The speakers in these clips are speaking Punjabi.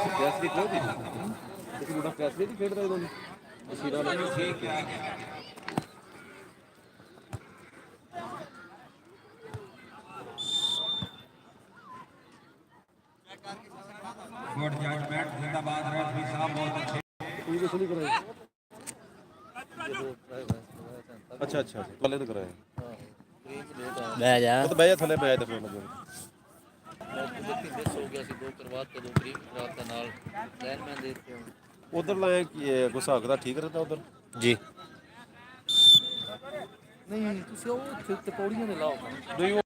ਪ੍ਰੈਸ ਦੀ ਖੇਡਦੀ ਤੁਸੀਂ ਮੁੰਡਾ ਪ੍ਰੈਸ ਦੀ ਖੇਡਦਾ ਇਹਨਾਂ ਦੀ ਮਸ਼ੀਨਾਂ ਵਾਲੇ ਠੀਕ ਹੈ गुड जजमेंट जिंदाबाद रेफरी साहब बहुत अच्छे ਤੁਸੀਂ ਕੁਛ ਨਹੀਂ ਕਰਾਇਆ ਅੱਛਾ ਅੱਛਾ ਕੱਲੇ ਤੇ ਕਰਾਇਆ ਬਹਿ ਜਾ ਉਹ ਤਾਂ ਬਹਿ ਜਾ ਥੱਲੇ ਬਹਿ ਜਾ ਫਿਰ ਲੱਗੇ ਮਿਸ ਹੋ ਗਿਆ ਸੀ ਦੋ ਕਰਵਾ ਤੇ ਦੋ ਗ੍ਰੀਨ ਕਰਵਾ ਦਾ ਨਾਲ ਲਾਈਨਮੈਨ ਦੇ ਦਿੱਤੇ ਉਧਰ ਲਾਇਆ ਕੀ ਕੋਈ ਹਿਸਾਬ ਦਾ ਠੀਕ ਰਹਿੰਦਾ ਉਧਰ ਜੀ ਨਹੀਂ ਤੁਸੀਂ ਉਹ ਤੇ ਪੌੜੀਆਂ ਦੇ ਲਾਓ ਨਹੀਂ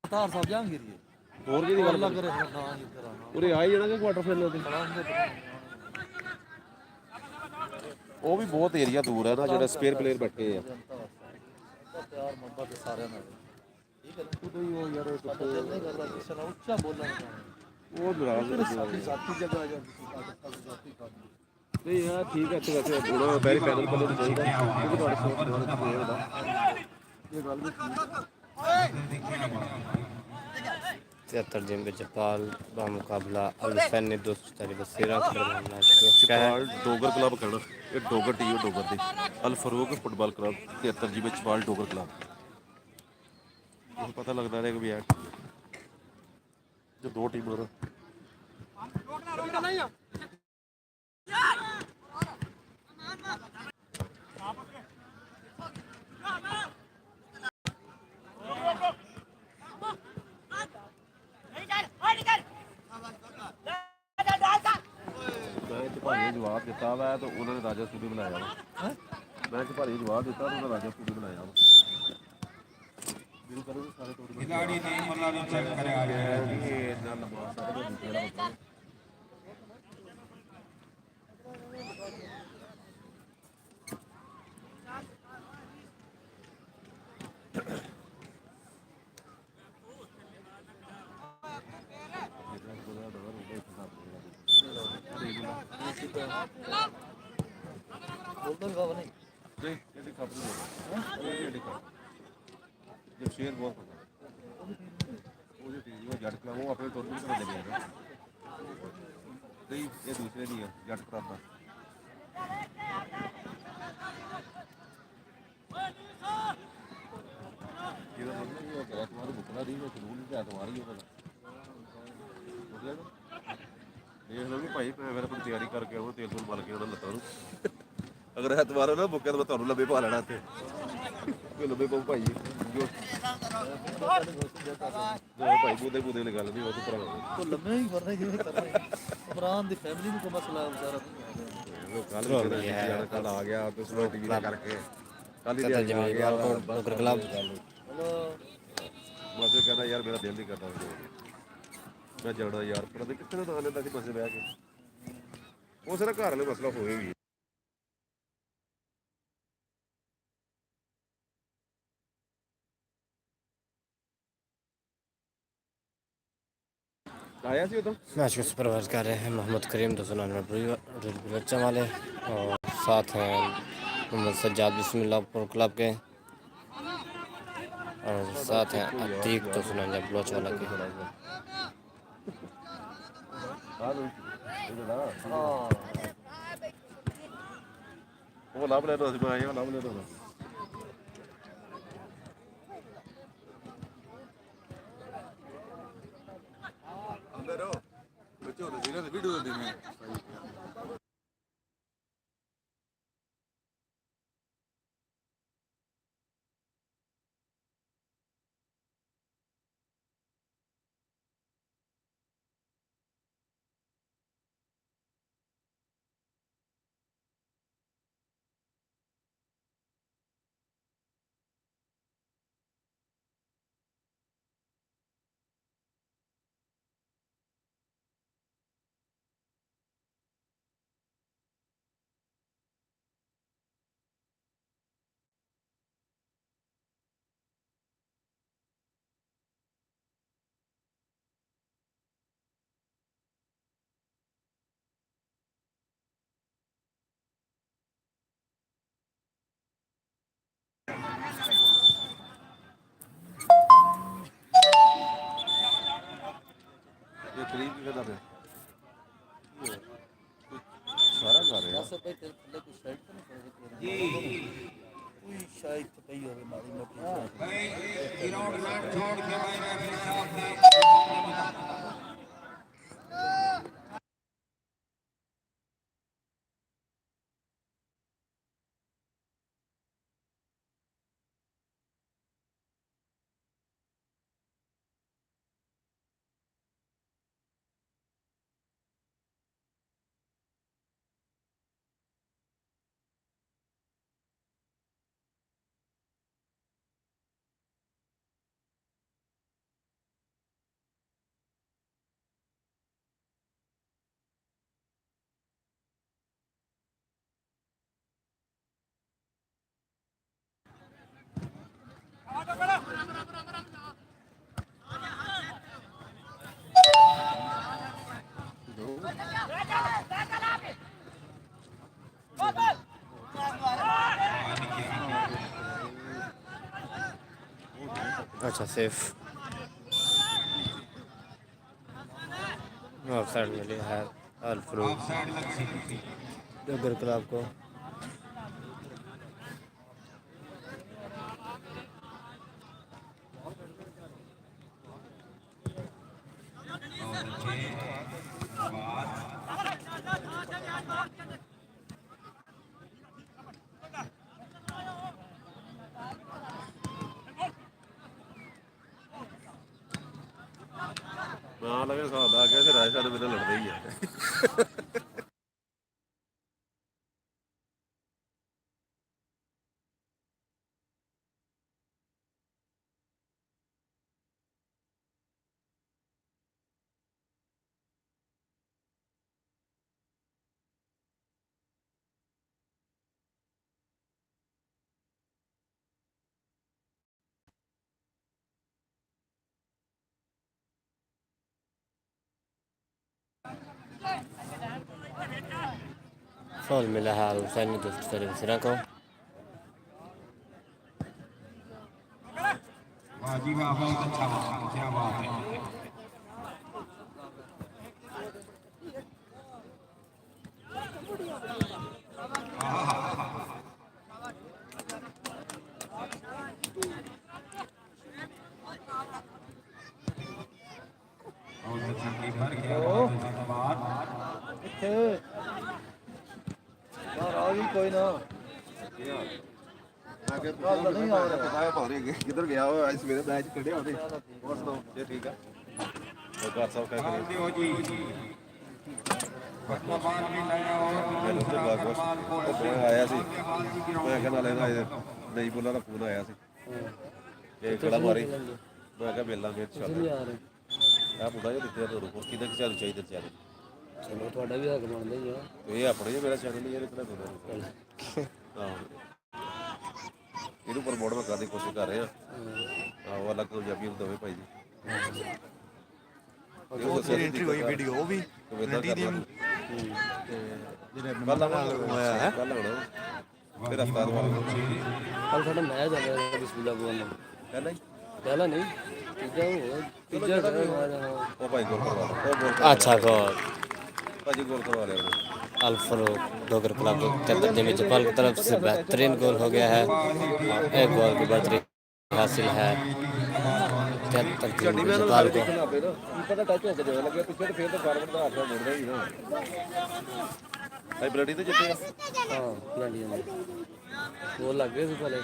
ਤਾਰ ਸਾਹਿਬ ਜਾਂਗੀਰੀ ਹੋਰ ਕੀ ਦੀ ਗੱਲ ਕਰੇ ਹਾਂ ਇੱਧਰ ਆਣਾ ਉਰੇ ਆ ਹੀ ਜਾਣਾ ਕਿ ਕੁਆਟਰ ਫਾਈਨਲ ਤੇ ਉਹ ਵੀ ਬਹੁਤ ਏਰੀਆ ਦੂਰ ਹੈ ਨਾ ਜਿਹੜਾ ਸਪੇਅਰ ਪਲੇਅਰ ਬੈਠੇ ਆ ਪਿਆਰ ਮੁਹੱਬਤ ਦੇ ਸਾਰਿਆਂ ਨਾਲ ਠੀਕ ਹੈ ਉਹ ਯਾਰ ਦਿਲ ਨਹੀਂ ਕਰਦਾ ਕਿਸੇ ਨਾਲ ਉੱਚਾ ਬੋਲਣ ਦਾ ਉਹ ਨਾਰਾਜ਼ ਸਾਥੀ ਜਗ੍ਹਾ ਆ ਜਾਂਦੀ ਨਹੀਂ ਯਾਰ ਠੀਕ ਹੈ ਇੱਥੇ ਵੈਸੇ ਥੋੜਾ ਬੈਰੀ ਪੈਨਲ ਪੱਲੇ ਤੇ ਚਾਹੀਦਾ ਕਿਉਂਕਿ ਤੁਹਾਡੇ ਸੋਚ ਦੁਆਰਾ ਤੇ ਹੋਦਾ ਇਹ ਗੱਲ ਵੀ तिहत्तर दिन में जपाल का मुकाबला अलफैन ने दोस्त बसेरा ਚਪਾਲ ਡੋਗਰ ਕਲੱਬ ਖੜਾ ਇਹ ਡੋਗਰ ਟੀਮ ਡੋਗਰ ਦੀ ਅਲ ਫਰੂਕ ਫੁੱਟਬਾਲ ਕਲੱਬ 73 ਜੀ ਵਿੱਚ ਚਪਾਲ ਡੋਗਰ ਕਲੱਬ ਇਹ ਪਤਾ ਲੱਗਦਾ ਰਿਹਾ ਕਿ ਵੀ ਜੋ ਦੋ ਟੀਮਾਂ ਦਾ ਭਾਈ ਜਵਾਬ ਦਿੱਤਾ ਵਾ ਤਾਂ ਉਹਨਾਂ ਨੇ ਰਾਜਾ ਸਟੂਡੀਓ ਬਣਾਇਆ ਵਾ ਮੈਂ ਕਿ ਭਾਈ ਜਵਾਬ ਦਿੱਤਾ ਤਾਂ ਉਹਨਾਂ ਰਾਜਾ ਸਟੂਡੀਓ ਬਣਾਇਆ ਵਾ ਬਿਲ ਕਰੋ ਸਾਰੇ ਟੋਟਲ खिलाड़ी ने मतलब चेक करे आ रहे हैं ਇਹ ਇੰਨਾ ਲੰਬਾ ਸਾਰਾ ਜਿਹੜਾ ਬੱਚਾ ਨਹੀਂ ਇਹਦੀ ਖਬਰ ਨਹੀਂ ਇਹਦੀ ਖਬਰ ਜੇ ਸ਼ੇਰ ਬਹੁਤ ਪਤਾ ਉਹਦੀ ਟੀਮ ਉਹ ਜੱਟ ਕਲਾ ਉਹ ਆਪਣੇ ਤੌਰ ਤੇ ਕਰ ਦੇ ਗਿਆ ਨਹੀਂ ਇਹ ਦੂਸਰੇ ਦੀ ਹੈ ਜੱਟ ਪ੍ਰਾਪਾ ਜਿਹਦਾ ਮਤਲਬ ਇਹ ਹੈ ਤੁਹਾਡਾ ਬੁਕਲਾ ਦੀ ਉਹ ਜ਼ਰੂਰ ਨਹੀਂ ਹੈ ਤੁਹਾਡੀ ਉਹ ਦੇਖ ਲਓ ਵੀ ਭਾਈ ਫਿਰ ਆਪਣੀ ਤਿਆਰੀ ਕਰਕੇ ਉਹ ਤੇਲ ਤੂਲ ਮਲ ਕੇ ਉਹਨਾਂ ਲੱਤਾਂ ਨੂੰ ਅਗਰ ਐਤਵਾਰ ਨਾ ਬੁੱਕਿਆ ਤਾਂ ਤੁਹਾਨੂੰ ਲੱਭੇ ਪਾ ਲੈਣਾ ਇੱਥੇ ਕੋਈ ਲੱਭੇ ਪਾਉ ਭਾਈ ਜੋ ਭਾਈ ਬੂਦੇ ਬੂਦੇ ਵਾਲੀ ਗੱਲ ਨਹੀਂ ਉਹ ਤੋਂ ਭਰਾ तो लम्बे ही करना जिवें करना इमरान दी फैमिली ਨੂੰ ਕੋਈ ਮਸਲਾ ਵਿਚਾਰਾ ਉਹ ਕੱਲ ਕੱਲ ਆ ਗਿਆ ਤੇ ਸਲੋ ਟੀਵੀ ਦਾ ਕਰਕੇ ਕੱਲ ਹੀ ਆ ਗਿਆ ਡੋਗਰ ਕਲੱਬ ਬਸ ਕਹਿੰਦਾ ਯਾਰ ਮੇਰਾ ਦਿਲ ਨਹੀਂ ਕਰਦਾ ਮੈਂ ਜਾਣਾ ਯਾਰ ਪਰ ਤੇ ਕਿੱਥੇ ਨਾ ਲੈਂਦਾ ਸੀ ਬਸੇ ਬਹਿ ਕੇ ਉਹ ਸਾਰਾ ਘਰ ਵਾਲੇ ਮਸਲਾ ਹੋਏ ਵੀ आया सी उधर मैच को सुपरवाइज कर रहे हैं मोहम्मद करीम 299 वाले और साथ हैं मोहम्मद सज्जाद बिस्मिल्लाहपुर क्लब के और साथ हैं अतीक 299 बलोच वाला के वो लाभ ले रहा था मैं लाभ ले रहा था अंदर हो बच्चों तो सीधा वीडियो देने ਕਰੀਬ ਕੀ ਕਰਦਾ ਪਿਆ ਸਾਰਾ ਕਰ ਰਿਹਾ ਬਸ ਭਾਈ ਤੇਰੇ ਥੱਲੇ ਕੋਈ ਸ਼ਰਟ ਤਾਂ ਨਹੀਂ जी ਕੋਈ ਸ਼ਾਇਦ ਪਈ ਹੋਵੇ ਮਾੜੀ ਮੋਟੀ भाई ग्राउंड मैच छोड़ के भाई रेफरी साहब ने अच्छा सेफ ऑफ साइड मिली है अल फरूक ऑफ साइड लग सकती डगर क्लब को। ਨਾ ਲਗੇ ਸਾਦਾ ਆ ਗਿਆ ਤੇ ਰਾਜ ਸਾਡੇ ਮੇਰੇ ਲੜਦੇ ਹੀ ਆ फॉल मिला है हुसैनी दूसरी वसीरा को। वाह जी वाह बहुत अच्छा क्या बात है और कीपर क्या बात ਇੱਥੇ ਯਾਰ ਆ ਵੀ ਕੋਈ ਨਾ ਮੈਂ ਕਿ ਪਤਾ ਨਹੀਂ ਆ ਰਿਹਾ ਪਤਾ ਹੈ ਭਾਰੇ ਕਿੱਧਰ ਗਿਆ ਉਹ ਅੱਜ ਸਵੇਰੇ ਮੈਚ ਕੱਢਿਆ ਉਹਦੇ ਹੋਰ ਸੁਣਾਓ ਜੇ ਠੀਕ ਆ ਉਹ ਘਰ ਸਭ ਕਹਿ ਕਰੇ दियो जी वर्तमान भी नया और ਮੈਨੂੰ ਤੇ ਬਾਗਵਸ ਉਹ ਬੋਏ ਆਇਆ ਸੀ ਮੈਂ ਕਹਿੰਦਾ ਲੈਣਾ ਨਹੀਂ ਬੋਲਾ ਦਾ ਫੋਨ ਆਇਆ ਸੀ ਇਹ ਕਿਹੜਾ ਮਾਰੀ ਮੈਂ ਕਿਹਾ ਮਿਲਾਂਗੇ ਇਨਸ਼ਾਅੱਲਾ ਯਾਰ ਆ ਮੁੰਡਾ ਜਿਹਾ ਦਿੱਤੇ ਤੁਹਾਨੂੰ ਹੋਰ ਕਿਹਦਾ ਕਿ ਚਾਲੂ ਚਾਹੀਦਾ ਚਾਹੀਦਾ ਚਲੋ ਤੁਹਾਡਾ ਵੀ ਹੱਕ ਬਣਦਾ ਹੀ ਆ ਇਹ ਆਪਣੇ ਹੀ ਮੇਰਾ ਚੈਨਲ ਹੀ ਇਹ ਕਿਹੜਾ ਬੋਲਦਾ ਹਾਂ ਇਹਨੂੰ ਪ੍ਰਮੋਟ ਮੈਂ ਕਰਨ ਦੀ ਕੋਸ਼ਿਸ਼ ਕਰ ਰਿਹਾ ਆਹੋ ਅਲੱਗ ਪੰਜਾਬੀ ਨੂੰ ਦਵੇ ਭਾਈ ਜੀ ਉਹ ਐਂਟਰੀ ਹੋਈ ਵੀਡੀਓ ਉਹ ਵੀ ਕਵਿਤਾ ਦੀ ਜਿਹੜੇ ਕੱਲ ਆਇਆ ਹੈ ਕੱਲ ਹੋਣਾ ਫਿਰ ਹਫਤਾ ਬਾਅਦ ਕੱਲ ਸਾਡਾ ਮੈਚ ਆ ਗਿਆ ਬਿਸਮਿਲ੍ਲਾ ਬੋਲ ਨਾਲ ਪਹਿਲਾਂ ਹੀ ਪਹਿਲਾਂ ਨਹੀਂ ਤੀਜਾ ਉਹ ਭਾਈ ਗੋਲ ਕਰਵਾ ਲਿਆ ਉਹ ਗੋਲ अच्छा गोल ਭਾਜੀ ਗੋਲ ਕਰਵਾ ਲਿਆ ਉਹਨੇ अल फरूक डोगर क्लब जमी जपाल की तरफ से बेहतरीन गोल हो गया है और एक गोल की बढ़तरी हासिल है 73 जपाल को। ਪਤਾ ਟੱਚ ਹੋ ਕੇ ਜਿਵੇਂ ਲੱਗਿਆ ਪਿੱਛੇ ਤੇ ਫੇਰ ਤਾਂ ਫਾਰਵਰਡ ਦਾ ਹੱਥ ਮੁੜਦਾ ਹੀ ਨਾ ਭਾਈ ਬਲੱਡੀ ਤੇ ਜਿੱਤੇ ਹਾਂ ਪਲਾਂਡੀਆਂ ਨੇ ਗੋਲ ਲੱਗ ਗਏ ਸੀ ਪਹਿਲੇ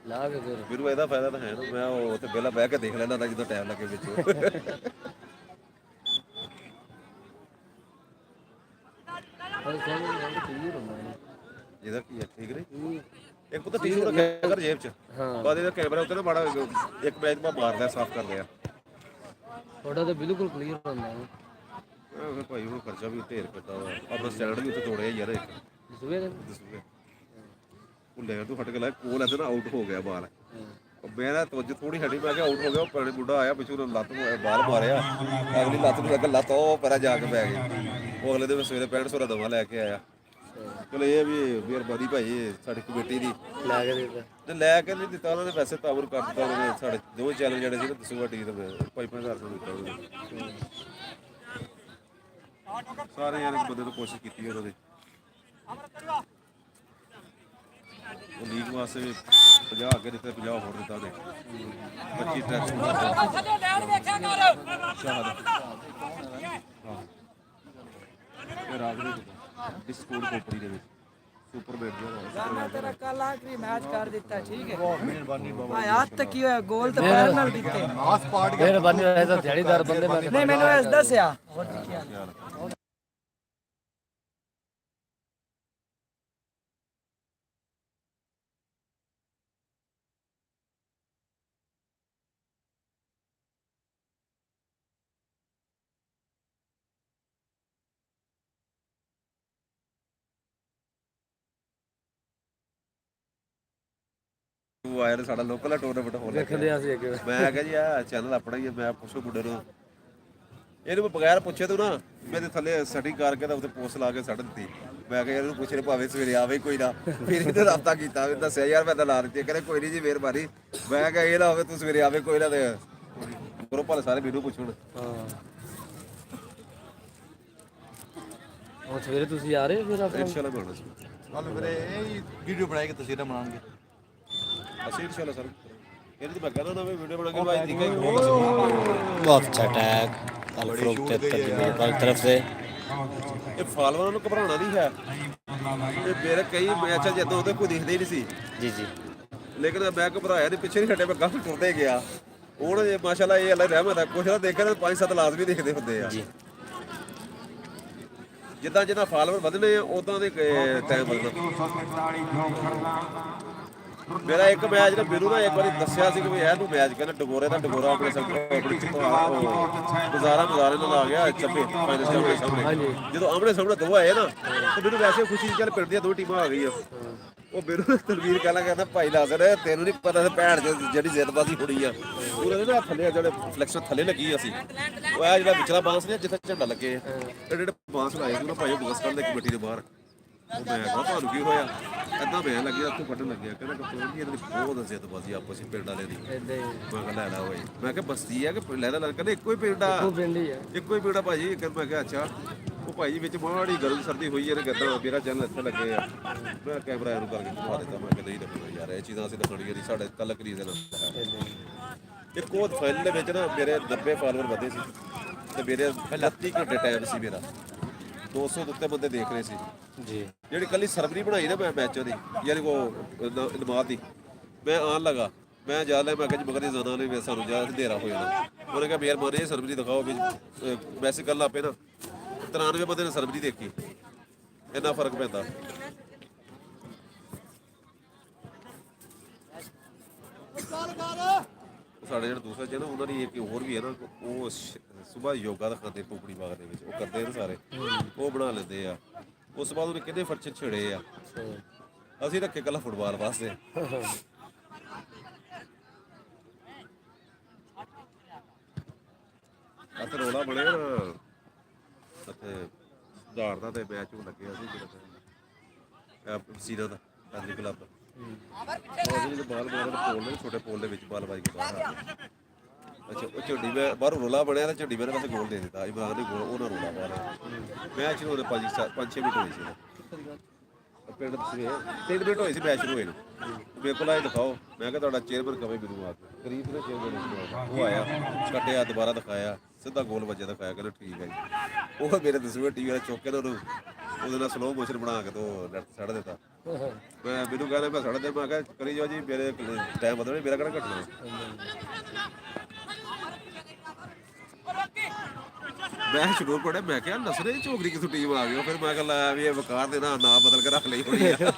ਲਾ ਕੇ ਫਿਰ ਵੀਰੂ ਇਹਦਾ ਫਾਇਦਾ ਤਾਂ ਹੈ ਨਾ ਮੈਂ ਉਹ ਉੱਥੇ ਪਹਿਲਾਂ ਬਹਿ ਕੇ ਦੇਖ ਲੈਂਦਾ ਹੁੰਦਾ ਜਦੋਂ ਟਾਈਮ ਲੱਗੇ ਵਿੱਚ ਕਲੀਅਰ ਹੁੰਦਾ ਹੈ ਇਹਦਾ ਕੀ ਹੈ ਠੀਕ ਨਹੀਂ ਇੱਕ ਪਤਾ ਟੀਸ਼ੂ ਰੱਖਿਆ ਕਰ ਜੇਬ ਚ ਬਾਅਦ ਇਹਦਾ ਕੈਮਰਾ ਉੱਤੇ ਨਾ ਮਾੜਾ ਇੱਕ ਮੈਚ ਮੈਂ ਮਾਰਦਾ ਸਾਫ਼ ਕਰ ਲਿਆ ਤੁਹਾਡਾ ਤਾਂ ਬਿਲਕੁਲ ਕਲੀਅਰ ਹੁੰਦਾ ਹੈ ਫਿਰ ਭਾਈ ਹੁਣ ਖਰਚਾ ਵੀ ਢੇਰ ਕੱਟਾ ਵਾ ਆਪਣਾ ਸਟੈਂਡ ਵੀ ਉੱਤੇ ਤੋੜਿਆ ਯਾਰ ਇੱਕ ਸਵੇਰੇ ਦੱਸੂਗੇ ਭੁੱਲੇ ਤੂੰ ਹਟ ਕੇ ਲੈ ਕੋਲ ਐ ਨਾ ਆਊਟ ਹੋ ਗਿਆ ਬਾਲ ਮੈਂ ਨਾ ਤੁੱਜ ਥੋੜੀ ਹਟੀ ਮੈਂ ਕਿਹਾ ਆਊਟ ਹੋ ਗਿਆ ਉਹ ਪੁਰਾਣੇ ਮੁੰਡਾ ਆਇਆ ਪਿੱਛੋਂ ਲੱਤ ਬਾਲ ਮਾਰਿਆ ਅਗਲੀ ਲੱਤ ਨੂੰ ਲੱਗਾ ਲੱਤ ਉਹ ਪਰਾਂ ਜਾ ਕੇ ਪੈ ਗਈ ਉਹ ਅਗਲੇ ਦਿਨ ਸਵੇਰੇ 6500 ਦਵਾ ਲੈ ਕੇ ਆਇਆ ਚਲੋ ਇਹ ਵੀ ਮਿਹਰਬਾਨੀ ਭਾਈ ਸਾਡੀ ਕਮੇਟੀ ਦੀ ਲਾ ਕੇ ਦਿੱਤਾ ਤੇ ਲੈ ਕੇ ਨਹੀਂ ਦਿੱਤਾ ਉਹਨਾਂ ਨੇ ਵੈਸੇ ਤਾਬਰ ਕਰ ਦਿੱਤਾ ਉਹਨਾਂ ਨੇ ਸਾਡੇ ਦੋਵੇਂ ਚੈਨਲ ਜਿਹੜੇ ਸੀ ਨਾ ਦਸੂਗਾ ਟੀ ਤੇ 5-5 ਹਜ਼ਾਰ ਦਿੱਤਾ ਉਹਨਾਂ ਨੇ ਸਾਰੇ ਯਾਰ ਬੰਦੇ ਨੂੰ ਕੋਸ਼ਿਸ਼ ਕੀਤੀ ਉਹਨਾਂ ਨੇ ਉਹ ਲੀਗ ਵਾਸਤੇ 50 ਅੱਗੇ ਦਿੱਤੇ 50 ਹੋਰ ਦਿੱਤਾ ਉਹਨੇ 25 ਟੈਕਸ ਇਹ ਰਾਤ ਨੂੰ ਡਿਸਕੋਡ ਕੋਪਰੀ ਦੇ ਵਿੱਚ ਸੁਪਰ ਬੈਟ ਜਿਹੜਾ ਤੇਰਾ ਕੱਲ ਆਖਰੀ ਮੈਚ ਕਰ ਦਿੱਤਾ ਠੀਕ ਹੈ ਮਿਹਰਬਾਨੀ ਬਾਬਾ ਯਾਦ ਤੱਕ ਕੀ ਹੋਇਆ ਗੋਲ ਤਾਂ ਪੈਰ ਨਾਲ ਦਿੱਤੇ ਮਿਹਰਬਾਨੀ ਹੋਇਆ ਤਾਂ ਦਿਹਾੜੀਦਾਰ ਬੰਦੇ ਮੈਂ ਨਹੀਂ ਮੈਨੂੰ ਐਸ ਦੱਸਿਆ ਉਹ ਆਇਆ ਸਾਡਾ ਲੋਕਲ ਟੂਰਨਾਮੈਂਟ ਹੋ ਰਿਹਾ ਦੇਖਦੇ ਅਸੀਂ ਅੱਗੇ ਮੈਂ ਕਿਹਾ ਜੀ ਆ ਚੈਨਲ ਆਪਣਾ ਹੀ ਹੈ ਮੈਂ ਪੁੱਛੋ ਮੁੰਡੇ ਨੂੰ ਇਹਨੂੰ ਮੈਂ ਬਗੈਰ ਪੁੱਛੇ ਤੋਂ ਨਾ ਮੇਰੇ ਥੱਲੇ ਸੈਟਿੰਗ ਕਰਕੇ ਤਾਂ ਉੱਤੇ ਪੋਸਟ ਲਾ ਕੇ ਛੱਡ ਦਿੱਤੀ ਮੈਂ ਕਿਹਾ ਇਹਨੂੰ ਪੁੱਛ ਲੈ ਭਾਵੇਂ ਸਵੇਰੇ ਆਵੇ ਕੋਈ ਨਾ ਫਿਰ ਇਹਨੇ ਰਾਬਤਾ ਕੀਤਾ ਵੀ ਦੱਸਿਆ ਯਾਰ ਮੈਂ ਤਾਂ ਲਾ ਦਿੱਤੀ ਕਹਿੰਦੇ ਕੋਈ ਨਹੀਂ ਜੀ ਮਿਹਰਬਾਨੀ ਮੈਂ ਕਿਹਾ ਇਹ ਨਾ ਹੋਵੇ ਤੂੰ ਸਵੇਰੇ ਆਵੇ ਕੋਈ ਨਾ ਤੇ ਗਰੁੱਪ ਵਾਲੇ ਸਾਰੇ ਮੈਨੂੰ ਪੁੱਛਣ ਹਾਂ ਉਹ ਸਵੇਰੇ ਤੁਸੀਂ ਆ ਰਹੇ ਹੋ ਫਿਰ ਆਪਣਾ ਇਨਸ਼ਾਅੱਲਾ ਬਣਨਾ ਸੀ ਕੱਲ ਵੀਰੇ ਇਹ ਵੀਡੀਓ ਬਣਾ ਕੇ ਤਸਵੀਰਾਂ ਬਣਾਉਣਗੇ ਅਸੀਂ ਇਨਸ਼ਾਅੱਲਾ ਸਰ ਇਹਦੀ ਤਾਂ ਮੈਂ ਕਹਿੰਦਾ ਨਾ ਵੀਡੀਓ ਬਣਾ ਕੇ ਭਾਈ ਠੀਕ ਹੈ बहुत अच्छा अटैक अलफ्रूक 73 की तरफ से ਇਹ ਫਾਲੋਅਰਾਂ ਨੂੰ ਘਬਰਾਉਣਾ ਨਹੀਂ ਹੈ ਇਹ ਮੇਰੇ ਕਈ ਮੈਚ ਜਦੋਂ ਉਹਦੇ ਕੋਈ ਦਿਖਦੇ ਹੀ ਨਹੀਂ ਸੀ जी जी ਲੇਕਿਨ ਮੈਂ ਘਬਰਾਇਆ ਨਹੀਂ ਪਿੱਛੇ ਨਹੀਂ ਹਟੇ ਮੈਂ ਗਲਤ ਟੁਰਦੇ ਗਿਆ ਹੁਣ ਇਹ ਮਾਸ਼ਾਅੱਲਾ ਇਹ ਅੱਲਾ ਦੀ ਰਹਿਮਤ ਹੈ ਕੁਛ ਨਾ ਦੇਖਿਆ ਤਾਂ 5-7 ਲਾਜ਼ਮੀ ਦਿਖਦੇ ਹੁੰਦੇ ਆ जी ਜਿੱਦਾਂ ਜਿੱਦਾਂ ਫਾਲੋਅਰ ਵਧਣੇ ਆ ਉਦਾਂ ਦੇ ਟਾਈਮ ਵਧਣਾ ਮੇਰਾ ਇੱਕ ਮੈਚ ਨਾ ਮੈਨੂੰ ਨਾ ਇੱਕ ਵਾਰੀ ਦੱਸਿਆ ਸੀ ਕਿ ਵੀ ਇਹ ਤੂੰ ਮੈਚ ਕਹਿੰਦਾ ਡਗੋਰੇ ਦਾ ਡਗੋਰਾ ਆਪਣੇ ਗੁਜ਼ਾਰਾ ਨਾਲ ਆ ਗਿਆ ਚੱਪੇ ਫਾਈਨਲ ਦੇ ਸਾਹਮਣੇ ਜਦੋਂ ਆਮਣੇ ਸਾਹਮਣੇ ਦੋ ਆਏ ਨਾ ਤੇ ਮੈਨੂੰ ਵੈਸੇ ਖੁਸ਼ੀ ਚੱਲ ਪਿੰਡ ਦੀਆਂ ਦੋ ਟੀਮਾਂ ਆ ਗਈਆਂ ਉਹ ਮੈਨੂੰ ਤਲਵੀਰ ਕਹਿੰਦਾ ਭਾਈ ਲਾਜ਼ਰ ਤੈਨੂੰ ਨਹੀਂ ਪਤਾ ਤੇ ਭੈਣ ਜਿਹੜੀ ਜ਼ਿੱਦਬਾਜ਼ੀ ਹੋਣੀ ਆ ਉਹਦੇ ਨਾ ਥੱਲੇ ਜਿਹੜੇ ਫਲੈਕਸ਼ਨ ਥੱਲੇ ਲੱਗੀ ਅਸੀਂ ਉਹ ਆ ਜਿਹੜਾ ਵਿਚਲਾ ਬਾਂਸ ਨੇ ਜਿੱਥੇ ਝੰਡਾ ਲੱਗੇ ਤੇ ਜਿਹੜੇ ਬਾਂਸ ਲਾਏ ਸੀ ਉਹ ਭਾਈ ਬਸ ਕਰਨ ਦੇ ਕਮੇਟੀ ਦੇ ਬਾਹਰ ਉਹ ਮੈਂ ਕਿਹਾ ਤੁਹਾਨੂੰ ਕੀ ਹੋਇਆ ਏਦਾਂ ਮੈਂ ਲੱਗਿਆ ਉੱਥੋਂ ਕੱਢਣ ਲੱਗਿਆ ਕਹਿੰਦਾ ਕਪਤਾਨ ਜੀ ਇਹਦੇ ਵਿੱਚ ਬਹੁਤ ਜ਼ਿੱਦਬਾਜ਼ੀ ਆਪਸ ਵਿੱਚ ਪਿੰਡ ਵਾਲੇ ਦੀ ਇਦਾਂ ਹੀ ਮੈਂ ਕਿਹਾ ਲੈ ਲਾ ਓਏ ਮੈਂ ਕਿਹਾ ਬਸਤੀ ਆ ਕਿ ਲੈਦਾ ਲਾ ਕਹਿੰਦੇ ਇੱਕੋ ਹੀ ਪਿੰਡ ਆ ਉਹ ਪਿੰਡ ਹੀ ਆ ਇੱਕੋ ਹੀ ਪਿੰਡ ਆ ਭਾਜੀ ਮੈਂ ਕਿਹਾ ਅੱਛਾ ਉਹ ਭਾਈ ਵਿੱਚ ਮਾੜੀ ਗਰਮ ਸਰਦੀ ਹੋਈ ਹੈ ਗੱਦਾਂ ਮੇਰਾ ਚੈਨਲ ਇੱਥੇ ਲੱਗੇ ਆ ਮੈਂ ਕੈਮਰਾ ਇਹਨੂੰ ਕਰਕੇ ਦਿਖਾ ਦਿੱਤਾ ਮੈਂ ਕਿਹਾ ਨਹੀਂ ਦੇਖਣਾ ਯਾਰ ਇਹ ਚੀਜ਼ਾਂ ਅਸੀਂ ਦਿਖਾਉਣੀਆਂ ਨਹੀਂ ਸਾਡੇ ਕੱਲ ਕਰੀਜ਼ ਨਾਲ ਇੱਕ ਉਹ ਫਾਈਨਲ ਦੇ ਵਿੱਚ ਨਾ ਮੇਰੇ 90 ਫਾਲੋਅਰ ਵਧੇ ਸੀ ਤੇ ਮੇਰੇ 32 ਘੰਟੇ ਟਾਈਮ ਸੀ ਮੇਰਾ 200 ਦੇ ਉੱਤੇ ਬੰਦੇ ਦੇਖ ਰਹੇ ਸੀ जी ਜਿਹੜੀ ਕੱਲੀ ਸਰਵਰੀ ਬਣਾਈ ਨਾ ਮੈਂ ਮੈਚ ਦੀ ਯਾਨੀ ਉਹ ਇਨਮਾਦ ਦੀ ਮੈਂ ਆਉਣ ਲੱਗਾ ਮੈਂ ਜਾ ਲਿਆ ਮੈਂ ਕਿਹਾ ਜੀ ਮਗਰ ਦੀ ਜ਼ਿਆਦਾ ਨਹੀਂ ਸਾਨੂੰ ਜਾ ਹਨੇਰਾ ਹੋ ਜਾਣਾ ਉਹਨੇ ਕਿਹਾ ਮਿਹਰਬਾਨੀ ਸਰਵਰੀ ਦਿਖਾਓ ਵੀ ਵੈਸੇ ਕੱਲ ਆਪੇ ਨਾ 93 ਬੰਦੇ ਨੇ ਸਰਵਰੀ ਦੇਖੀ ਇੰਨਾ ਫਰਕ ਪੈਂਦਾ ਸਾਡੇ ਜਿਹੜੇ ਦੂਸਰੇ ਚ ਨਾ ਉਹਨਾਂ ਦੀ ਇੱਕ ਹੋਰ ਵੀ ਹੈ ਨਾ ਉਹ ਸਵੇਰ ਯੋਗਾ ਦਾ ਖਾਂਦੇ ਟੋਕੜੀ ਬਾਗ ਦੇ ਵਿੱਚ ਉਹ ਕਰਦੇ ਨੇ ਸਾਰੇ ਉਹ ਬਣਾ ਲੈਂਦੇ ਆ ਉਸ ਤੋਂ ਬਾਅਦ ਉਹਨੇ ਕਿੰਨੇ ਫਰਚੇ ਛੇੜੇ ਆ ਅਸੀਂ ਰੱਖੇ ਕੱਲਾ ਫੁੱਟਬਾਲ ਵਾਸਤੇ ਅਤੇ ਰੋਲਾ ਬਣਿਆ ਨਾ ਉੱਥੇ ਦਾੜਦਾ ਤੇ ਮੈਚ ਹੋਣ ਲੱਗਿਆ ਸੀ ਜਿਹੜਾ ਸੀਨਾ ਦਾ ਐਥਲੀ ਕਲੱਬ ਉਹ ਬਾਲ ਮਾਰਨ ਪੋਲ ਨੇ ਛੋਟੇ ਪੋਲ ਦੇ ਵਿੱਚ ਬਾਲ ਬਾਈ ਕੇ ਬਾਹਰ ਆ ਗਏ ਅੱਛਾ ਉਹ ਝੁੱਡੀ ਮੈਂ ਬਾਹਰ ਰੋਲਾ ਬਣਿਆ ਤੇ ਝੁੱਡੀ ਮੇਰੇ ਪਾਸੇ ਗੋਲ ਦੇ ਦਿੱਤਾ ਇਮਰਾਨ ਨੇ ਗੋਲ ਉਹਨਾਂ ਰੋਲਾ ਬਾਹਰ ਮੈਚ ਨੂੰ ਉਹਦੇ 5-6 ਮਿੰਟ ਹੋਏ ਸੀ ਪਿੰਡ ਸਵੇਰ 3 ਮਿੰਟ ਹੋਏ ਸੀ ਮੈਚ ਸ਼ੁਰੂ ਹੋਏ ਨੂੰ ਮੇਰੇ ਕੋਲ ਆਏ ਦਿਖਾਓ ਮੈਂ ਕਿਹਾ ਤੁਹਾਡਾ ਚੇਅਰਮੈਨ ਕਵੇ ਮੈਨੂੰ ਆ ਕੇ ਕਰੀਬ ਨੇ ਚੇਅਰਮੈਨ ਉਹ ਆਇਆ ਕੱਟਿਆ ਦੁਬਾਰਾ ਦਿਖਾਇਆ ਸਿੱਧਾ ਗੋਲ ਵੱਜਿਆ ਦਿਖਾਇਆ ਕਹਿੰਦਾ ਠੀਕ ਹੈ ਜੀ ਉਹ ਮੇਰੇ ਦਸਵੇਂ ਟੀਵੀ ਵਾਲੇ ਚੁੱਕ ਕੇ ਉਹਨੂੰ ਉਹਦੇ ਨਾਲ ਸਲੋ ਮੋਸ਼ਨ ਬਣਾ ਕੇ ਤੋਂ ਨੈਟ ਸੜ ਦਿੱਤਾ ਮੈਂ ਮੈਨੂੰ ਕਹਿੰਦਾ ਮੈਂ ਸੜ ਦੇ ਮੈਂ ਕਿਹਾ ਕਰੀ ਜਾਓ ਜੀ ਮੇਰੇ ਟਾਈਮ ਬਦਲਣਾ ਮੇਰਾ ਕਿਹੜਾ ਘਟਣਾ ਮੈਂ ਸ਼ੁਰੂ ਕੋੜੇ ਮੈਂ ਕਿਹਾ ਨਸਰੇ ਝੋਗਰੀ ਕਿਥੋਂ ਟੀਮ ਆ ਗਈ ਫਿਰ ਮੈਂ ਕਿਹਾ ਵੀ ਇਹ ਵਕਾਰ ਦੇ ਨਾ ਬਦਲ ਕੇ ਰੱਖ ਲਈ ਹੋਣੀ ਆ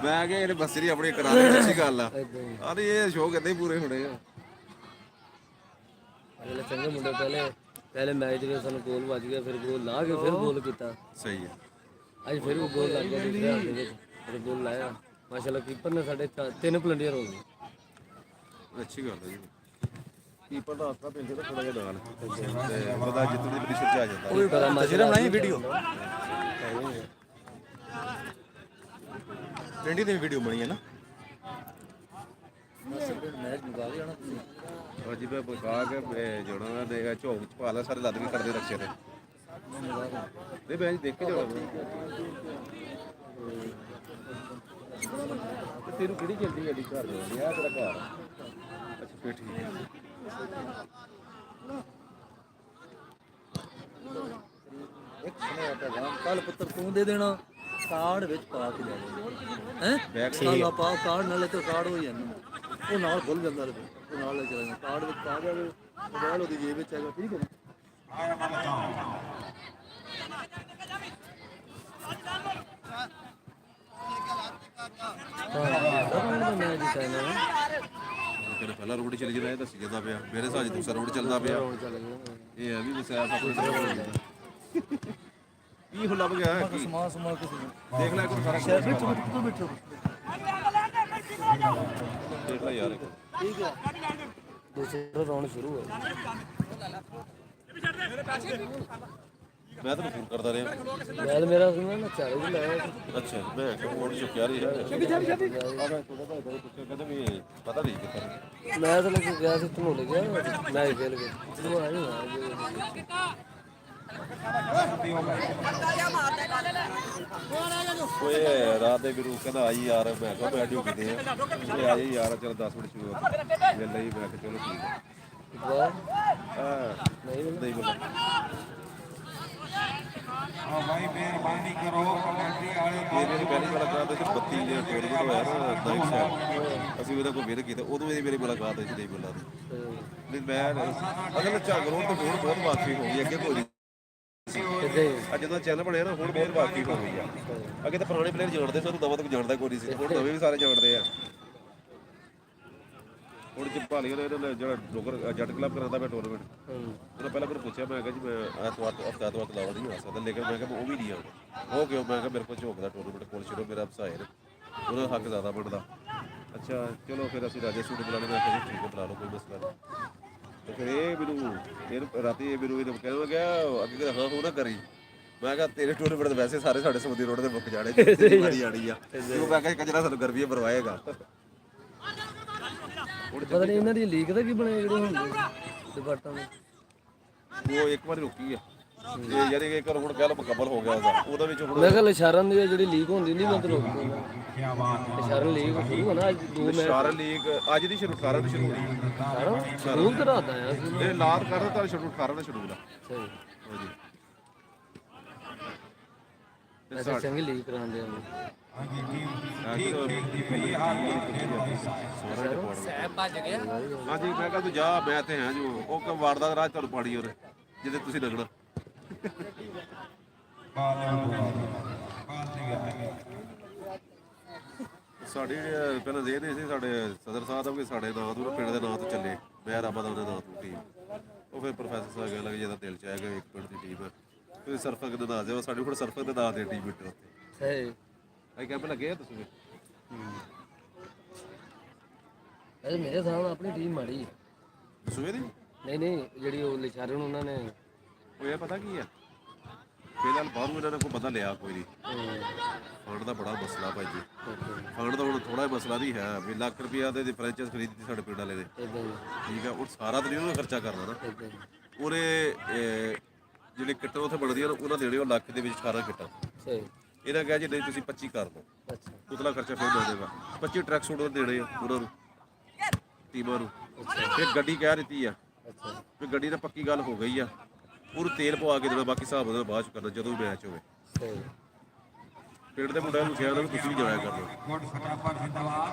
ਮੈਂ ਕਿਹਾ ਇਹਨੇ ਬਸਰੀ ਆਪਣੀ ਕਰਾ ਲਈ ਅੱਛੀ ਗੱਲ ਆ ਅਰੇ ਇਹ ਸ਼ੋਅ ਕਿੱਦਾਂ ਹੀ ਪੂਰੇ ਹੋਣੇ ਆ ਅਗਲੇ ਚੰਗੇ ਮੁੰਡੇ ਪਹਿਲੇ ਮੈਚ ਦੇ ਵਿੱਚ ਸਾਨੂੰ ਗੋਲ ਵੱਜ ਗਿਆ ਫਿਰ ਗੋਲ ਲਾ ਕੇ ਫਿਰ ਗੋਲ ਕੀਤਾ ਸਹੀ ਹੈ ਅੱਜ ਫਿਰ ਉਹ ਗੋਲ ਲੱਗ ਗਿਆ ਦੂਸਰੇ ਹਾਫ ਦੇ ਵਿੱਚ ਫਿਰ ਗੋਲ ਲਾਇਆ ਮਾਸ਼ਾਅੱਲਾ ਕੀਪਰ ਨੇ ਸਾਡੇ 3 ਪਲੰਡੀਅਰ ਹੋ ਗਏ ਅੱਛੀ ਗੱਲ ਹੈ ਜੀ ਕੀਪਰ ਦਾ ਹੱਥਾ ਪੈਂਦੇ ਤਾਂ ਥੋੜਾ ਜਿਹਾ ਨਾਲ ਤੇ ਪਤਾ ਜਿੱਤਣ ਦੀ ਪੋਜੀਸ਼ਨ 'ਚ ਆ ਜਾਂਦਾ ਕੋਈ ਪਤਾ ਤਸਵੀਰਾਂ ਬਣਾਈ ਵੀਡੀਓ ਟ੍ਰੈਂਡੀ ਦੀ ਵੀਡੀਓ ਬਣੀ ਹੈ ਨਾ ਮੈਚ ਮੁਕਾ ਕੇ ਆਣਾ ਤੁਸੀਂ ਅੱਜ ਮੈਂ ਬਕਾ ਕੇ ਜਾਣਾ ਨੇ ਝੋਕ ਚ ਪਾ ਲਾ ਸਾਰੇ ਲੱਦ ਕੇ ਕਰਦੇ ਰੱਖੇ ਨੇ ਨਹੀਂ ਮੈਂ ਦੇਖ ਕੇ ਜਾਣਾ ਤੈਨੂੰ ਕਿਹੜੀ ਜਲਦੀ ਗੱਡੀ ਘਰ ਜਾਂਦੀ ਆ ਤੇਰਾ ਘਰ ਅੱਛਾ ਫੇਰ ਠੀਕ ਹੈ ਇੱਕ ਸੁਣਿਆ ਤਾਂ ਕੱਲ ਪੁੱਤਰ ਤੂੰ ਦੇ ਦੇਣਾ ਕਾਰਡ ਵਿੱਚ ਪਾ ਕੇ ਲੈ ਹੈ ਬੈਗ ਕਾਲਾ ਪਾ ਕਾਰਡ ਨਾਲੇ ਤੇ ਕਾਰਡ ਹੋ ਜਾਂਦਾ ਉਹ ਨਾਲ ਭੁੱਲ ਜਾਂਦਾ ਉਹ ਨਾਲ ਲੈ ਚਲਾ ਕਾਰਡ ਵਿੱਚ ਪਾ ਜਾਵੇ ਮੋਬਾਈਲ ਉਹਦੀ ਜੇਬ ਵਿੱਚ ਹੈਗਾ ਠੀਕ ਹੈ ਤੇਰੇ ਪਹਿਲਾਂ ਰੋਡ ਚੱਲ ਜਿਹੜਾ ਇਹ ਦੱਸੀ ਜਾਂਦਾ ਪਿਆ ਮੇਰੇ ਹਿਸਾਬ 'ਚ ਦੂਸਰਾ ਰੋਡ ਚੱਲਦਾ ਪਿਆ ਇਹ ਹੈ ਵੀ ਵਸਿਆ ਆਪਣੇ ਕੀ ਹੋ ਲੱਭ ਗਿਆ ਕੀ ਸਮਾਨ ਸਮਾਨ ਕਿਸੇ ਦੇਖ ਲੈ ਕੋਈ ਸਾਰਾ ਸ਼ਹਿਰ ਵਿੱਚ ਤੂੰ ਬਿਠੋ ਦੇਖ ਲੈ ਯਾਰ ਠੀਕ ਹੈ ਦੂਸਰਾ ਰਾਉਂਡ ਸ਼ੁਰੂ ਹੋ ਮੈਂ ਤੈਨੂੰ ਫੋਨ ਕਰਦਾ ਰਿਹਾ ਮੈਂ ਮੇਰਾ ਸੁਣਿਆ ਨਾ ਚਾਰੇ ਵੀ ਲਾਇਆ ਅੱਛਾ ਮੈਂ ਫੋਨ ਚੁੱਕਿਆ ਰਿਹਾ ਆ ਮੈਂ ਥੋੜਾ ਤਾਂ ਇਧਰ ਪੁੱਛਿਆ ਕਹਿੰਦਾ ਵੀ ਪਤਾ ਨਹੀਂ ਕਿੱਥੇ ਮੈਂ ਤਾਂ ਲੱਗ ਗਿਆ ਸੀ ਤੂੰ ਲੈ ਗਿਆ ਮੈਂ ਹੀ ਫੇਲ ਗਿਆ ਤੂੰ ਆਇਆ ਨਹੀਂ ਓਏ ਰਾਤ ਦੇ ਗੁਰੂ ਕਹਿੰਦਾ ਆਈ ਯਾਰ ਮੈਂ ਕਿਹਾ ਮੈਂ ਡਿਊਟੀ ਤੇ ਆ ਇਹ ਆਈ ਯਾਰ ਚਲ 10 ਮਿੰਟ ਸ਼ੁਰੂ ਮਿਲ ਲਈ ਮੈਂ ਕਿਹਾ ਚਲੋ ਠੀਕ ਹੈ ਨਹੀਂ ਬੋਲਾ हाँ भाई मेहरबानी करो कमेटी वाले ਇਹ ਮੇਰੀ ਪਹਿਲੀ ਮੁਲਾਕਾਤ ਸੀ 32 ਦੇ ਟੂਰਨਾਮੈਂਟ ਹੋਇਆ ਨਾ ਦਾਇਕ ਸਾਹਿਬ ਅਸੀਂ ਉਹਦਾ ਕੋਈ ਵਿਨ ਕੀਤਾ ਉਦੋਂ ਇਹ ਮੇਰੀ ਮੁਲਾਕਾਤ ਹੋਈ ਸੀ ਨਹੀਂ ਬੋਲਾ ਨਹੀਂ ਮੈਂ ਅਸਲ ਝਾਗਰੋਂ ਤਾਂ ਹੁਣ ਬਹੁਤ ਵਾਕਫੀ ਹੋ ਗਈ ਅੱਗੇ ਕੋਈ ਨਹੀਂ ਅੱਜ ਜਦੋਂ ਚੈਨਲ ਬਣਿਆ ਨਾ ਹੁਣ ਬਹੁਤ ਵਾਕਫੀ ਹੋ ਗਈ ਆ ਅੱਗੇ ਤਾਂ ਪੁਰਾਣੇ ਪਲੇਅਰ ਜਾਣਦੇ ਸਾਨੂੰ ਦਵਾ ਤੱਕ ਜਾਣਦਾ ਕੋਈ ਨਹੀਂ ਸੀ ਹੁਣ ਨਵੇਂ ਵੀ ਸਾਰੇ ਜਾਣਦੇ ਆ ਹੁਣ ਜੇ ਭਾਲੀ ਨੇ ਇਹਨਾਂ ਜਿਹੜਾ ਡੋਗਰ ਜੱਟ ਕਲੱਬ ਕਰਾਉਂਦਾ ਮੈਂ ਟੂਰਨਾਮੈਂਟ ਉਹਨਾਂ ਪਹਿਲਾਂ ਮੈਨੂੰ ਪੁੱਛਿਆ ਮੈਂ ਕਿਹਾ ਜੀ ਮੈਂ ਐਤਵਾਰ ਤੋਂ ਹਫਤਾ ਤੋਂ ਲਾਵਾ ਨਹੀਂ ਆ ਸਕਦਾ ਲੇਕਿਨ ਮੈਂ ਕਿਹਾ ਉਹ ਵੀ ਨਹੀਂ ਆਉਂਦਾ ਉਹ ਕਿਉਂ ਮੈਂ ਕਿਹਾ ਮੇਰੇ ਕੋਲ ਝੋਕ ਦਾ ਟੂਰਨਾਮੈਂਟ ਕੋਲ ਸ਼ੁਰੂ ਮੇਰਾ ਹਸਾਇਰ ਉਹਦਾ ਹੱਕ ਜ਼ਿਆਦਾ ਬਣਦਾ ਅੱਛਾ ਚਲੋ ਫਿਰ ਅਸੀਂ ਰਾਜੇ ਸੂਟ ਬੁਲਾ ਲੈਂਦੇ ਹਾਂ ਠੀਕ ਹੈ ਬੁਲਾ ਲਓ ਕੋਈ ਮਸਲਾ ਨਹੀਂ ਤੇ ਫਿਰ ਇਹ ਮੈਨੂੰ ਰਾਤੀ ਇਹ ਮੈਨੂੰ ਇਹਨੂੰ ਕਹਿੰਦਾ ਗਿਆ ਅੱਗੇ ਹਾਂ ਉਹ ਨਾ ਕਰੀ ਮੈਂ ਕਿਹਾ ਤੇਰੇ ਟੂਰਨਾਮੈਂਟ ਵੈਸੇ ਸਾਰੇ ਸਾਡੇ ਸਮੁੰਦਰੀ ਰੋਡ ਤੇ ਮੁੱਕ ਜਾਣੇ ਤੇਰੀ ਵਾਰੀ ਆਣੀ ਆ ਉਹ ਮੈਂ ਕਿਹਾ ਕਜਰਾ ਸਾਨੂੰ ਗਰਮੀਆਂ ਬਰਵਾਏਗਾ ਪਤਾ ਨਹੀਂ ਇਹਨਾਂ ਦੀ ਲੀਕ ਦਾ ਕੀ ਬਣਿਆ ਜਿਹੜੇ ਹੁੰਦੇ ਡਿਪਾਰਟਮੈਂਟ ਉਹ ਇੱਕ ਵਾਰੀ ਰੁਕੀ ਆ ਇਹ ਯਾਨੀ ਕਿ ਹੁਣ ਕਹਿ ਲਓ ਮੁਕੰਮਲ ਹੋ ਗਿਆ ਉਹਦਾ ਵਿੱਚ ਹੁਣ ਮੈਂ ਕਿਹਾ ਇਸ਼ਾਰਾਂ ਦੀ ਜਿਹੜੀ ਲੀਕ ਹੁੰਦੀ ਨਹੀਂ ਮਤਲਬ क्या बात है ਇਸ਼ਾਰਾ ਲੀਕ ਸ਼ੁਰੂ ਹੋਣਾ ਅੱਜ 2 ਮੈਚ ਸ਼ਾਰ ਲੀਗ ਅੱਜ ਦੀ ਸ਼ੁਰੂ 18 ਨੂੰ ਸ਼ੁਰੂ ਹੋਣੀ ਸ਼ੁਰੂ ਤਾਂ ਰਾਤ ਆਇਆ ਸੀ ਇਹ ਲਾਤ ਕਰਦਾ ਤਾਂ ਸ਼ੁਰੂ 18 ਨੂੰ ਸ਼ੁਰੂ ਹੋਣਾ ਸਹੀ ਹਾਂਜੀ ਅੱਛਾ ਚੰਗੀ ਲੀਕ ਕਰਾਉਂਦੇ ਆ आगे टीम ठीक खेलती हुई हार ਹਾਂਜੀ ਮੈਂ ਕਿਹਾ ਤੂੰ ਜਾ ਮੈਂ ਤੇ ਹਾਂ ਜੋ ਉਹ ਕਿ ਵਾਰਦਾ ਰਾਜ ਤੁਹਾਨੂੰ ਪਾੜੀ ਉਹਨੇ ਜਿੱਦੇ ਤੁਸੀਂ ਲੱਗਣਾ ਸਾਡੇ ਪਹਿਲਾਂ ਦੇਖਦੇ ਸੀ ਸਾਡੇ ਸਦਰ ਸਾਹਿਬ ਕਿ ਸਾਡੇ ਨਾਂ ਤੋਂ ਪਿੰਡ ਦੇ ਨਾਂ ਤੋਂ ਚੱਲੇ ਮੈਂ ਰੱਬਾ ਦਾ ਉਹਦੇ ਨਾਂ ਤੋਂ ਟੀਮ ਉਹ ਫਿਰ ਪ੍ਰੋਫੈਸਰ ਸਾਹਿਬ ਕਹਿਣ ਲੱਗੇ ਜਿਹਦਾ ਦਿਲ ਚ ਆਏਗਾ ਇੱਕ ਪਿੰਡ ਦੀ ਟੀਮ ਹੈ ਤੁਸੀਂ ਸਰਫਕ ਦੇ ਨਾਂ ਦਿਓ ਸਾਡੇ ਕੋਲ ਸਰਫਕ ਦੇ ਨਾਂ ਦੇ ਟੀਮ ਬਿੱਟ ਉੱਥੇ ਸਹੀ ਅਸੀਂ ਕੈਂਪ ਲੱਗੇ ਆ ਤੁਸੀਂ ਵੀ ਇਹ ਮੇਰੇ ਸਾਹਮਣੇ ਆਪਣੀ ਟੀਮ ਮਾੜੀ ਹੈ ਦਸੂਏ ਦੀ ਨਹੀਂ ਜਿਹੜੀ ਉਹ ਲਿਸ਼ਾਰੇ ਨੂੰ ਉਹਨਾਂ ਨੇ ਉਹ ਇਹ ਪਤਾ ਕੀ ਆ ਫਿਲਹਾਲ ਬਾਹਰੋਂ ਇਹਨਾਂ ਨੇ ਕੋਈ ਬੰਦਾ ਲਿਆ ਕੋਈ ਨਹੀਂ ਫੰਡ ਦਾ ਬੜਾ ਮਸਲਾ ਭਾਈ ਜੀ ਫੰਡ ਦਾ ਹੁਣ ਥੋੜਾ ਮਸਲਾ ਨਹੀਂ ਹੈ ਵੀ ਲੱਖ ਰੁਪਇਆ ਦੇ ਫਰੈਂਚਾਈਜ਼ ਖਰੀਦੀ ਸਾਡੇ ਪਿੰਡ ਵਾਲੇ ਦੇ ਇਦਾਂ ਹੀ ਠੀਕ ਆ ਉਹ ਸਾਰਾ ਤਾਂ ਨਹੀਂ ਉਹਨਾਂ ਖਰਚਾ ਕਰਨਾ ਨਾ ਇਦਾਂ ਹੀ ਉਹਨੇ ਜਿਹੜੇ ਕਿੱਟਾਂ ਉੱਥੇ ਬਣਦੀਆਂ ਨੇ ਉਹਨਾਂ ਦੇਣੇ ਉਹ ਲੱਖ ਦੇ ਵਿੱਚ 18 ਕਿੱਟਾਂ ਸਹੀ ਇਹਨਾਂ ਕਿਹਾ ਜੀ ਨਹੀਂ ਤੁਸੀਂ 25 ਕਰ ਲਓ ਅੱਛਾ ਉਤਲਾ ਖਰਚਾ ਫਿਰ ਹੋ ਜਾਏਗਾ 25 ਟਰੱਕ ਸੂਟ ਉਹ ਦੇਣੇ ਆ ਉਹਨਾਂ ਨੂੰ ਟੀਮਾਂ ਨੂੰ ਫਿਰ ਗੱਡੀ ਕਹਿ ਦਿੱਤੀ ਆ ਅੱਛਾ ਵੀ ਗੱਡੀ ਤਾਂ ਪੱਕੀ ਗੱਲ ਹੋ ਗਈ ਆ ਉਹਨੂੰ ਤੇਲ ਪਵਾ ਕੇ ਦੇਣਾ ਬਾਕੀ ਹਿਸਾਬ ਉਹਦਾ ਬਾਅਦ ਚ ਕਰਨਾ ਜਦੋਂ ਵੀ ਮੈਚ ਹੋਵੇ ਸਹੀ ਪਿੰਡ ਦੇ ਮੁੰਡਿਆਂ ਨੂੰ ਕਿਹਾ ਉਹਨਾਂ ਨੂੰ ਤੁਸੀਂ ਵੀ ਜਾਇਆ ਕਰਨਾ गुड फटाफट जिंदाबाद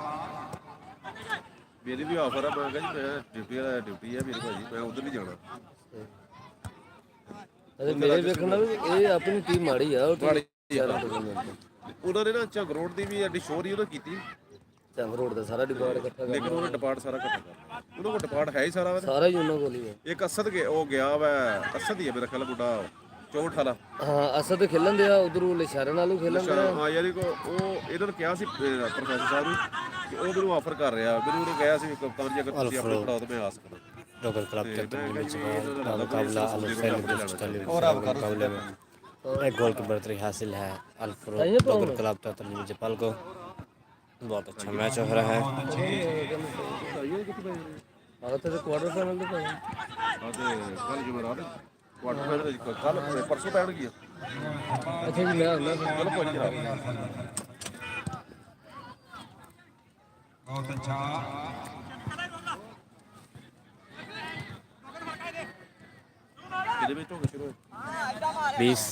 ਮੇਰੀ ਵੀ ਆਫਰ ਆ ਮੈਂ ਕਿਹਾ ਜੀ ਮੈਂ ਡਿਊਟੀ ਆ ਮੇਰੀ ਭਾਜੀ ਮੈਂ ਉਧਰ ਨਹੀਂ ਜਾਣਾ ਅਰੇ ਮੇਰੇ ਵੇਖਣ ਨਾਲ ਇਹ ਆਪਣੀ ਟੀਮ ਮਾੜੀ ਆ ਉਹ ਮਾੜੀ ਸਾਰਾ ਉਹਨਾਂ ਨੇ ਨਾ ਝਗਰੋੜ ਦੀ ਵੀ ਐਡੀ ਸ਼ੋਰੀ ਉਹਨਾਂ ਕੀਤੀ ਚੰਗ ਰੋਡ ਦਾ ਸਾਰਾ ਡਿਪਾਰਟ ਇਕੱਠਾ ਲੇਕਿਨ ਉਹਨੇ ਡਿਪਾਰਟ ਸਾਰਾ ਇਕੱਠਾ ਕਰਨਾ ਉਹਨਾਂ ਕੋਲ ਡਿਪਾਰਟ ਹੈ ਹੀ ਸਾਰਾ ਵਾ ਸਾਰਾ ਹੀ ਉਹਨਾਂ ਕੋਲ ਹੀ ਹੈ ਇੱਕ ਅਸਦ ਗਿਆ ਉਹ ਗਿਆ ਵਾ ਅਸਦ ਹੀ ਆ ਮੇਰਾ ਖਿਆਲ ਮੁੰਡਾ 64 ਵਾਲਾ ਹਾਂ ਅਸਦ ਖੇਲਣ ਦਿਆ ਉਧਰੋਂ ਲਿਸ਼ਾਰੇ ਨਾਲੋਂ ਖੇਲਣ ਦਿਆ ਹਾਂ ਯਾਨੀ ਕੋ ਉਹ ਇਹਨਾਂ ਨੇ ਕਿਹਾ ਸੀ ਪ੍ਰੋਫੈਸਰ ਸਾਹਿਬ ਨੂੰ ਕਿ ਉਹ ਮੈਨੂੰ ਆਫਰ ਕਰ ਰਿਹਾ ਮੈਨੂੰ ਉਹਨੇ ਕਿਹਾ ਸੀ ਕਪਤਾਨ ਜੀ ਅਗਰ ਤੁਸੀਂ ਆਪਣੇ ਪੜਾਓ ਤਾਂ ਮੈਂ ਆ ਸਕਦਾ डोगर क्लब के का मुकाबला अल-फैल मुकाबले में एक गोल की बढ़तरी हासिल है अल-फरूक डोगर क्लब तलीम जपाल को बहुत अच्छा मैच हो रहा है। ਆਹ ਤੇ ਕੁਆਟਰ ਫਾਈਨਲ ਤੇ ਭਾਈ ਕੱਲ ਜੁਮੇਰਾਤ ਕੁਆਟਰ ਫਾਈਨਲ ਕੱਲ ਪਰਸੋਂ ਪੈਣਗੇ। ਅੱਛਾ ਜੀ ਮੈਂ ਆਉਣਾ ਫਿਰ। ਚਲੋ ਕੋਈ ਨਹੀਂ। बहुत अच्छा कितने मिनट हो गए शुरू होए? 20।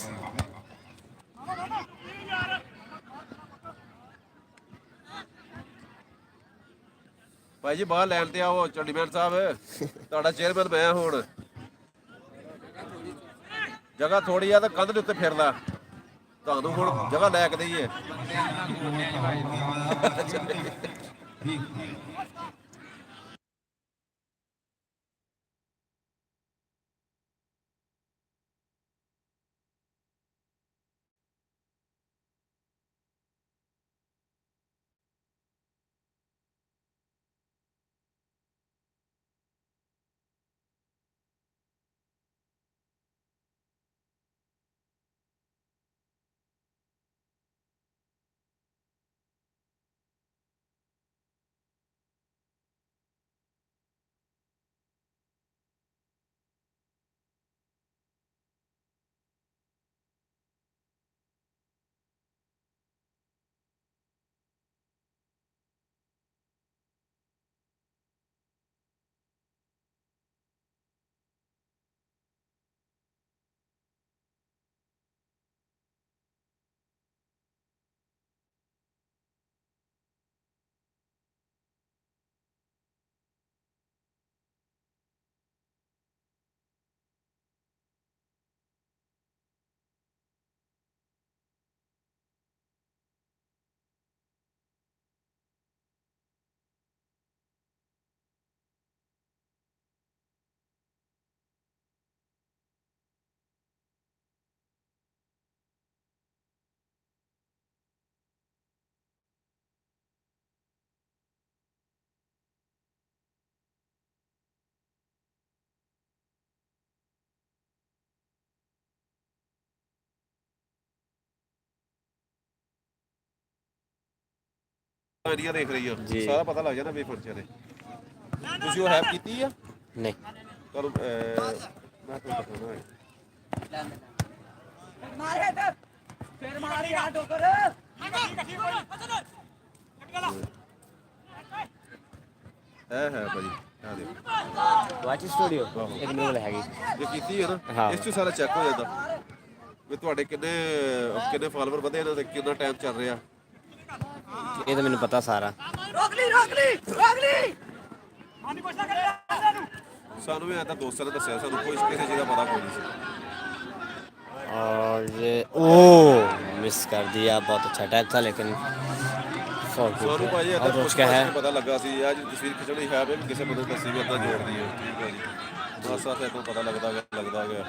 ਭਾਈ ਜੀ ਬਾਹਰ ਲੈਣ ਤੇ ਆਓ ਚੰਡੀਗੜ੍ਹ ਸਾਹਿਬ, ਤੁਹਾਡਾ ਚੇਅਰਮੈਨ ਮੈਂ ਹੁਣ। ਜਗ੍ਹਾ ਥੋੜੀ ਆ ਤਾਂ ਕੰਧ ਦੇ ਉੱਤੇ ਫਿਰਦਾ, ਤੁਹਾਨੂੰ ਹੁਣ ਜਗ੍ਹਾ ਲੈ ਕੇ ਦਈਏ। ਏਰੀਆ ਦੇਖ ਰਹੀ ਹੋ, ਜੀ। ਸਾਰਾ ਪਤਾ ਲੱਗ ਜਾਂਦਾ ਵੇ ਫਰਚੇ ਦੇ। ਤੁਸੀਂ ਉਹ ਹੈਪ ਕੀਤੀ ਆ? नहीं ਚਲੋ ਮੈਂ ਤੁਹਾਨੂੰ ਦੱਸਣਾ। ਮਾਰੇ ਤੇ ਫਿਰ ਮਾਰੇ ਆ ਡੋਕਰ ਹੈ ਭਾਜੀ ਆ ਦੇ वाच स्टूडियो एक नूल हैगी। ਜੇ ਕੀਤੀ ਹੈ ਨਾ ਹਾਂ। ਇਸ 'ਚ ਸਾਰਾ ਚੈੱਕ ਹੋ ਜਾਂਦਾ ਵੀ ਤੁਹਾਡੇ ਕਿੰਨੇ ਫਾਲੋਅਰ ਵਧੇ ਇਹਨਾਂ ਦੇ, ਕਿੰਨਾ ਟਾਈਮ ਚੱਲ ਰਿਹਾ। ये तो मैंने पता सारा। ਰੋਕ ਲਈ ਸਾਨੂੰ ਵੀ ਐਂ ਤਾਂ ਦੋਸਤਾਂ ਨੇ ਦੱਸਿਆ, ਸਾਨੂੰ ਕੋਈ ਕਿਸੇ ਚੀਜ਼ ਦਾ ਪਤਾ ਕੋਈ ਨਹੀਂ ਸੀ। और ये ओ मिस कर दिया, बहुत अच्छा अटैक था लेकिन ਸਾਨੂੰ ਭਾਜੀ ਏਦਾਂ और ਕੁਝ उसका है ਪਤਾ ਲੱਗਾ ਸੀ ਆ ਜੀ ਤਸਵੀਰ ਖਿੱਚਣੀ ਹੈ ਵੀ ਕਿਸੇ ਬੰਦੇ ਦੱਸੀ ਵੀ ਏਦਾਂ ਜੋੜਦੀ ਹੈ। ਠੀਕ ਹੈ ਜੀ, ਬਸ ਆ ਤੋਂ ਪਤਾ ਲੱਗਦਾ ਗਿਆ।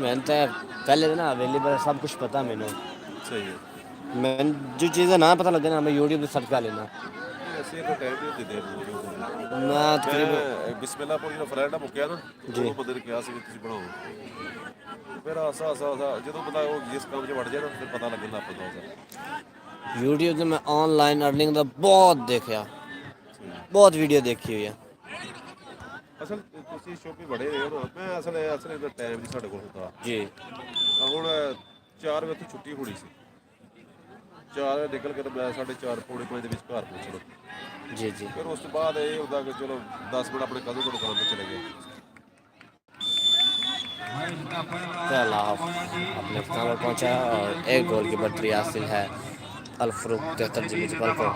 मैंने तो पहले ना अवेलेबल सब कुछ पता मैंने। ਸਹੀ ਹੈ। मैं जो चीज़ें ना पता लगे ना मैं यूट्यूब पे सर्च कर लेना। ਅਸੀਂ ਇੱਕ ਟਾਈਮ ਨਹੀਂ ਦਿੰਦੇ मैं तकरीबन ਮੈਂ ਬਿਸਮਿਲ੍ਲਾਹਪੁਰ ਜਿਹੜਾ ਫਰੈਂਡ ਆ ਮੁੱਕਿਆ ਨਾ, ਜੀ। ਉਹ ਬੰਦੇ ਨੇ ਕਿਹਾ ਸੀ ਵੀ ਤੁਸੀਂ ਬਣਾਓ। ਫਿਰ ਆਸਾ ਜਦੋਂ ਪਤਾ ਉਹ ਜਿਸ ਕੰਮ 'ਚ ਵੜ ਜਾਏ ਨਾ ਫਿਰ ਪਤਾ ਲੱਗਣ ਲੱਗ ਪੈਂਦਾ ਉਹਦਾ। यूट्यूब से मैं ऑनलाइन अर्निंग का बहुत देखा, बहुत वीडियो देखी हुई है। ਅਸਲ ਤੁਸੀਂ ਸ਼ੌਕੀ ਬੜੇ ਰਹੇ ਹੋ ਨਾ, ਮੈਂ ਅਸਲ ਇਹਦਾ ਟਾਈਮ ਨਹੀਂ ਸਾਡੇ ਕੋਲ ਹੁੰਦਾ। जी ਹੁਣ 4 ਵਜੇ ਤੋਂ ਛੁੱਟੀ ਹੋਣੀ ਸੀ, 4 ਵਜੇ ਨਿਕਲ ਕੇ ਤਾਂ ਮੈਂ 4:30 ਪੌਣੇ 5 ਦੇ ਵਿੱਚ ਘਰ ਪਹੁੰਚਣਾ। जी जी। ਫਿਰ ਉਸ ਤੋਂ ਬਾਅਦ ਇਹ ਹੁੰਦਾ ਕਿ ਚਲੋ 10 ਮਿੰਟ ਆਪਣੇ ਕਦੋਂ ਤੋਂ ਦੁਕਾਨ ਤੇ ਚਲੇ ਗਏ। पहला हाफ अपने स्थान पर पहुंचा और एक गोल की बढ़तरी हासिल है अल फरूक 73 जी मुझे को।